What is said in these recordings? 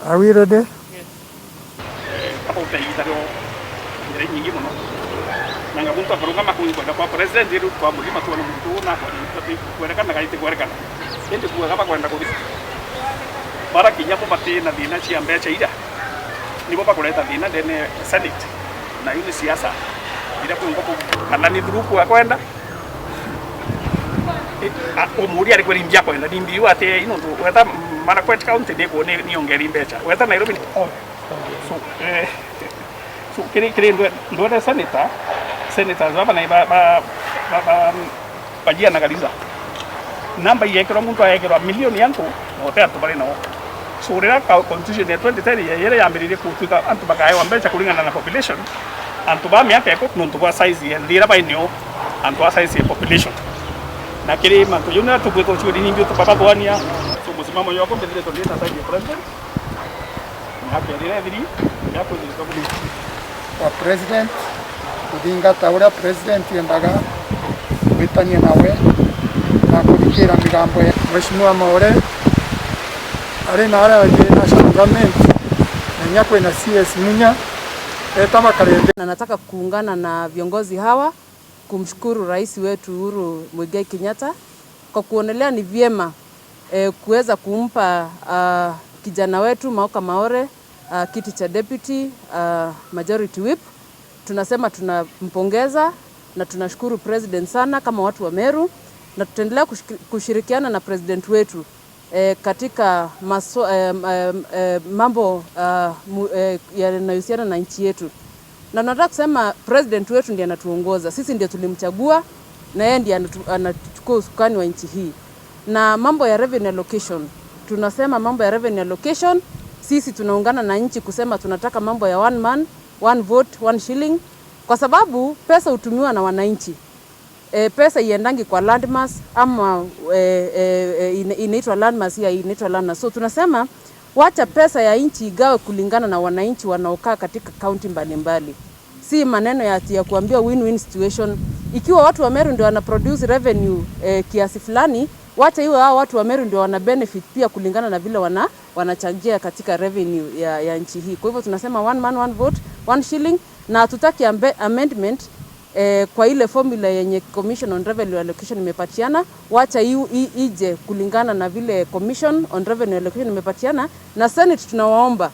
Are we ready? Hapo utaitaro ndire nyingi muno nanga muntu akaruga makuni kwenda kwa president iru kwa mulima tu na muntu na kwa tapi kwerekana gaite kwerekana ende kuwa kama kwenda kuri bara kinyapo pati na dina chi ambe cha ida nipo pa kuleta dina dene senate na yule siasa ila kwa ngoko kana ni grupu ya kwenda omuri ali kwelimbia kwenda nimbiwa ate ino tu weta mana kwet county de ko ni ongeri mbecha weta Nairobi so kiri ndo senator zaba na ba pajia na galiza namba yekero muntu ayekero milioni yangu hotel to bali no so rera ka constitution ya 2010 yere yambirire kutuka antu bakaye wambecha kulingana na population antu ba miaka yako nuntu kwa size ya ndira ba inyo antu size ya population na kiri mantu yuna tu kwa churi ni mbio to papa bwania so musimamo yako mbele to ndeta sasa ya president na kiri ndiri yako ndiri to bili Kwa president Kangata ura president yendaga witania nawe na kuthikira migambo ya Mheshimiwa Maore ari na ara ya national government na nyakwe na CS Munya etama karende. Na nataka kuungana na viongozi hawa kumshukuru rais wetu Uhuru Muigai Kenyatta kwa kuonelea ni vyema kuweza kumpa kijana wetu Mauka Maore kiti cha deputy majority whip. Tunasema tunampongeza na tunashukuru president sana kama watu wa Meru, na tutaendelea kushirikiana na president wetu katika mambo yanayohusiana na nchi yetu. Na nataka kusema president wetu ndiye anatuongoza, sisi ndiye tulimchagua na yeye ndiye anachukua usukani wa nchi hii. Na mambo ya revenue allocation, tunasema mambo ya revenue allocation, sisi tunaungana na nchi kusema tunataka mambo ya one man, one vote, one shilling, kwa sababu pesa hutumiwa na wananchi. Pesa iendangi kwa landmass ama inaitwa landmass ya inaitwa landmass. So tunasema wacha pesa ya nchi igawe kulingana na wananchi wanaokaa katika county mbalimbali. Si maneno ya kuambia win-win situation. Ikiwa watu wa Meru ndio wana produce revenue kiasi fulani, wacha iwe hao watu wa Meru ndio wana benefit pia kulingana na vile wanachangia katika revenue ya nchi hii. Kwa hivyo tunasema one man, one vote, one shilling, na hatutaki amendment kwa ile formula yenye Commission on Revenue Allocation imepatiana. Wacha ije kulingana na vile Commission on Revenue Allocation imepatiana. Na Senate tunawaomba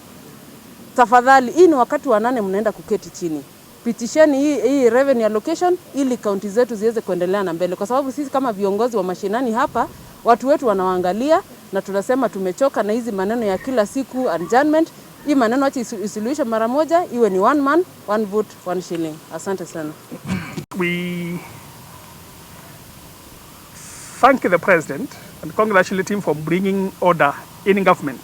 tafadhali, hii ni wakati wa 8 mnaenda kuketi chini, pitisheni hii revenue allocation ili kaunti zetu ziweze kuendelea na mbele, kwa sababu sisi kama viongozi wa mashinani hapa watu wetu wanawaangalia, na tunasema tumechoka na hizi maneno ya kila siku adjournment. Hii maneno acha isuluhishe mara moja, iwe ni one man, one vote, one shilling. Asante sana. We thank the president and congratulate him for bringing order in government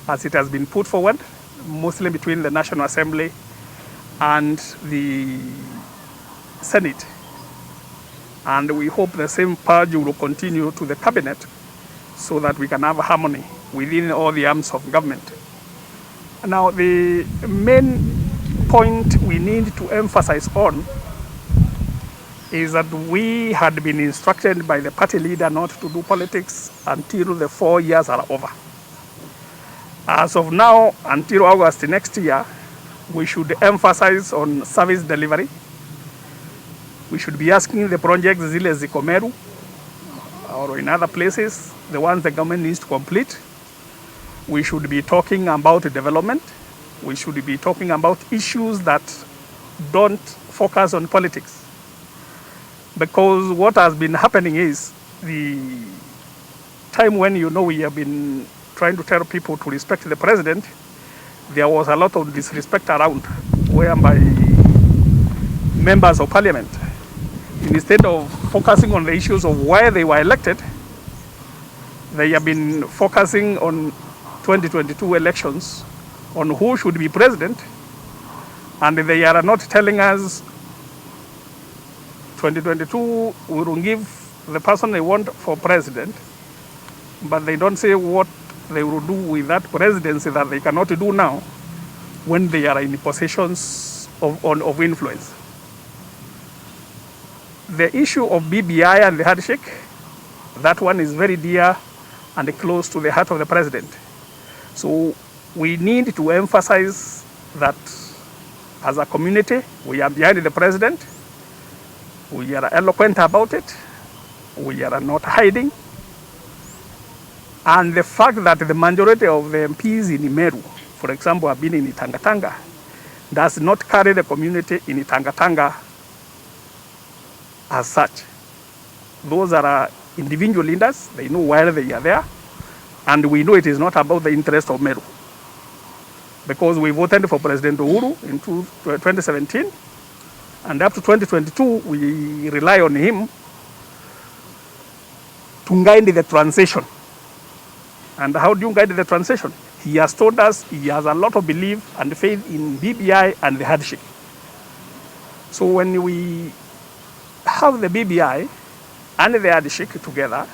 as it has been put forward, mostly between the National Assembly and the Senate. And we hope the same purge will continue to the cabinet so that we can have harmony within all the arms of government. Now, the main point we need to emphasize on is that we had been instructed by the party leader not to do politics until the 4 years are over. As of now, until August next year, we should emphasize on service delivery. We should be asking the projects zile ziko Meru or in other places, the ones the government needs to complete. We should be talking about development. We should be talking about issues that don't focus on politics. Because what has been happening is the time when we have been trying to tell people to respect the president, there was a lot of disrespect around, whereby members of parliament, instead of focusing on the issues of why they were elected, they have been focusing on 2022 elections, on who should be president, and they are not telling us 2022 we will give the person they want for president, but they don't say what they will do with that presidency that they cannot do now when they are in positions of influence. The issue of BBI and the handshake, that one is very dear and close to the heart of the president. So we need to emphasize that as a community, we are behind the president. We are eloquent about it. We are not hiding. And the fact that the majority of the MPs in Meru, for example, have been in Tangatanga, does not carry the community in Tangatanga as such. Those are individual leaders. They know why they are there. And we know it is not about the interest of Meru. Because we voted for President Uhuru in 2017. And up to 2022, we rely on him to guide the transition. And how do you guide the transition? He has told us he has a lot of belief and faith in BBI and the hardship. So when we have the BBI and the hardship together,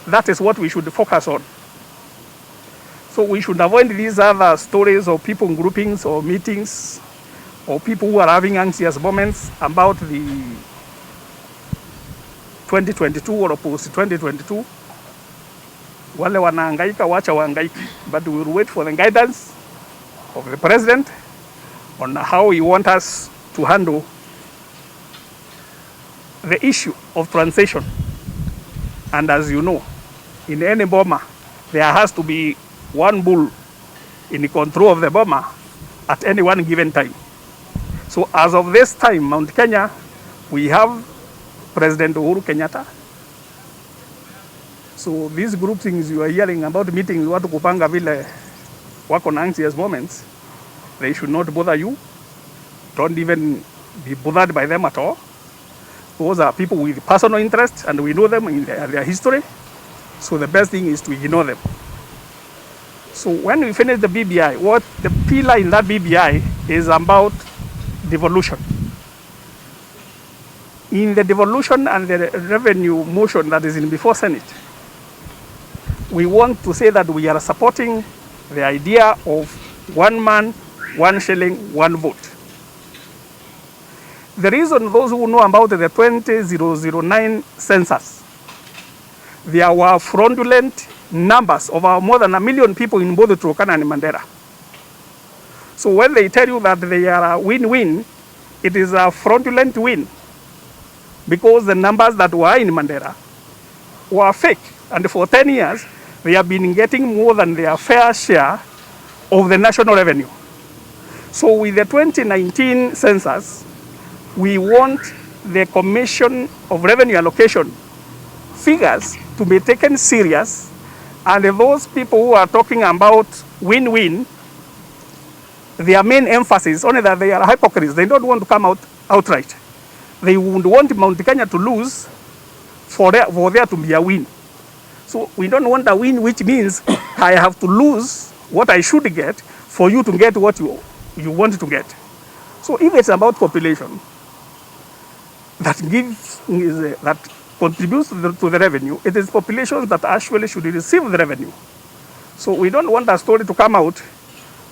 that is what we should focus on. So we should avoid these other stories of people groupings or meetings or people who are having anxious moments about the 2022 or post 2022. Wale wanahangaika, wacha wahangaika. But we will wait for the guidance of the president on how he wants us to handle the issue of transition. And as you know, in any Boma, there has to be one bull in control of the Boma at any one given time. So as of this time, Mount Kenya, we have President Uhuru Kenyatta. So these group things you are hearing about meetings, watu kupanga vile wako na anxious moments, they should not bother you. Don't even be bothered by them at all. Those are people with personal interest and we know them in their history. So the best thing is to ignore them. So when we finish the BBI, what the pillar in that BBI is about devolution. In the devolution and the revenue motion that is in before Senate, we want to say that we are supporting the idea of one man, one shilling, one vote. The reason those who know about the 2009 census, there were fraudulent numbers of more than 1 million people in both Turkana and Mandera. So when they tell you that they are a win-win, it is a fraudulent win because the numbers that were in Mandera were fake. And for 10 years, they have been getting more than their fair share of the national revenue. So with the 2019 census, we want the Commission of Revenue Allocation figures to be taken serious, and those people who are talking about win-win, their main emphasis only that they are hypocrites. They don't want to come out outright. They would want Mount Kenya to lose for there to be a win. So we don't want a win, which means I have to lose what I should get for you to get what you want to get. So if it's about population that contributes to the revenue, it is populations that actually should receive the revenue. So we don't want a story to come out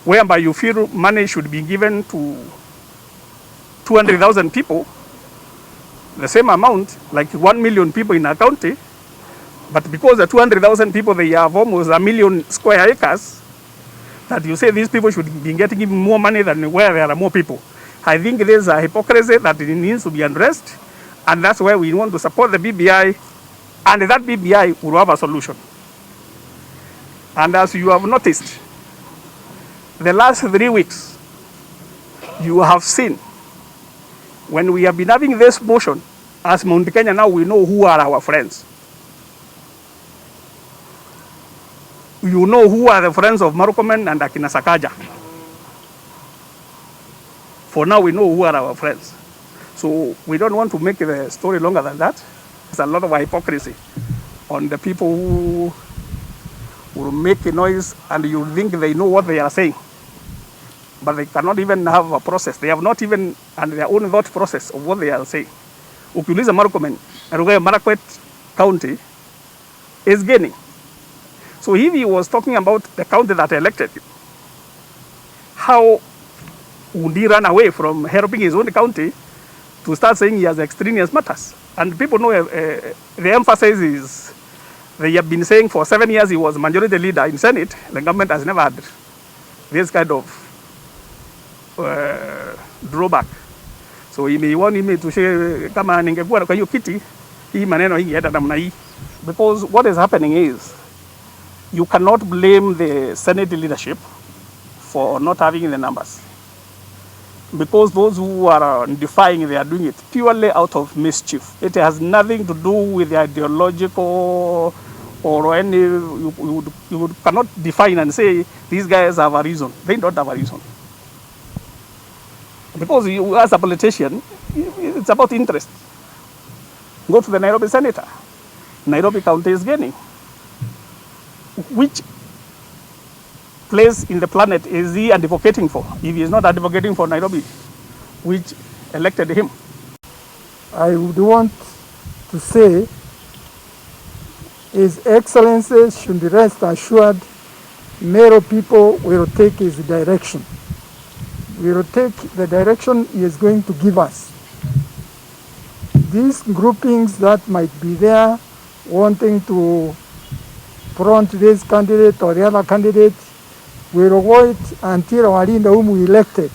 whereby you feel money should be given to 200,000 people, the same amount, like 1 million people in a county, but because the 200,000 people, they have almost 1 million square acres, that you say these people should be getting even more money than where there are more people. I think there's a hypocrisy that it needs to be addressed, and that's why we want to support the BBI, and that BBI will have a solution. And as you have noticed, the last 3 weeks, you have seen, when we have been having this motion, as Mount Kenya now we know who are our friends. You know who are the friends of Marukomen and Akina Sakaja. For now we know who are our friends. So we don't want to make the story longer than that. There's a lot of hypocrisy on the people who will make a noise and you think they know what they are saying. But they cannot even have a process. They have not even their own thought process of what they are saying. Ukiuliza Marukomen, Marakwet County is gaining. So if he was talking about the county that elected him, how would he run away from helping his own county to start saying he has extraneous matters? And people know the emphasis is They have been saying for 7 years he was majority leader in Senate. The government has never had this kind of drawback. So imeiona imetushe kama ningekuwa kwa hiyo kiti hii maneno ingeenda namna hii. Because what is happening is you cannot blame the Senate leadership for not having the numbers. Because those who are defying, they are doing it purely out of mischief. It has nothing to do with the ideological or any, you cannot define and say these guys have a reason. They don't have a reason. Because you, as a politician, it's about interest. Go to the Nairobi senator. Nairobi County is gaining. Which place in the planet is he advocating for? If he is not advocating for Nairobi, which elected him? I would want to say His Excellency should rest assured Meru people will take his direction. We will take the direction he is going to give us. These groupings that might be there wanting to front this candidate or the other candidate will wait until our leader whom we elected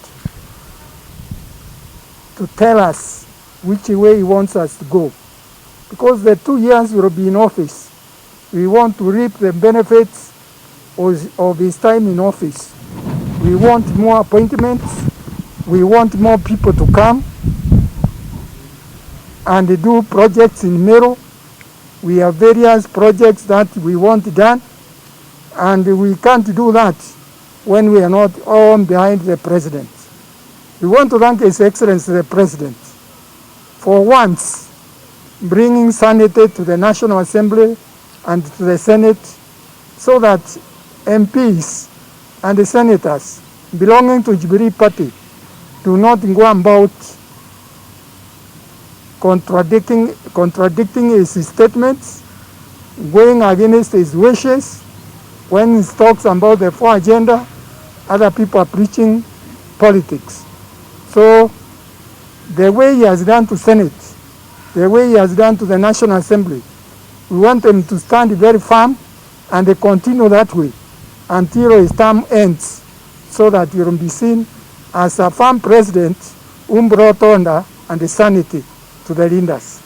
to tell us which way he wants us to go. Because the 2 years will be in office. We want to reap the benefits of his time in office. We want more appointments. We want more people to come and do projects in Meru. We have various projects that we want done, and we can't do that when we are not all behind the president. We want to thank His Excellency the President for once bringing sanity to the National Assembly and to the Senate, so that MPs and the senators belonging to Jubilee Party do not go about contradicting his statements, going against his wishes. When he talks about the 4 agenda, other people are preaching politics. So the way he has done to Senate, the way he has done to the National Assembly, we want him to stand very firm and continue that way until his term ends, so that he will be seen as a firm president who brought order and sanity to the leaders.